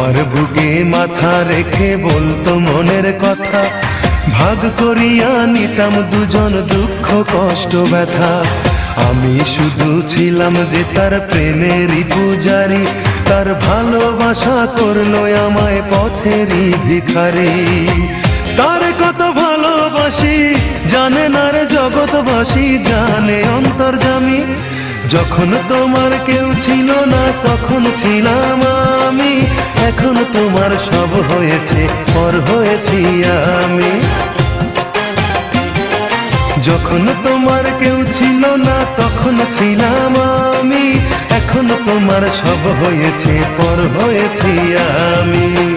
আমার বুকে মাথা রেখে বলতো মনের কথা, ভাগ করিয়া নিতাম দুজন দুঃখ কষ্ট ব্যথা। আমি শুধু ছিলাম যে তার প্রেমেরই পূজারি, তার ভালোবাসা করলো আমায় পথেরই ভিখারি। তার কত ভালোবাসি জানে না রে জগৎবাসী, জানে অন্তর্যামী। যখন তোমার কেউ ছিল না তখন ছিলাম আমি, এখন তোমার সব হয়েছে পর হয়েছি আমি। যখন তোমার কেউ ছিল না তখন ছিলাম আমি, এখন তোমার সব হয়েছে পর হয়েছি আমি।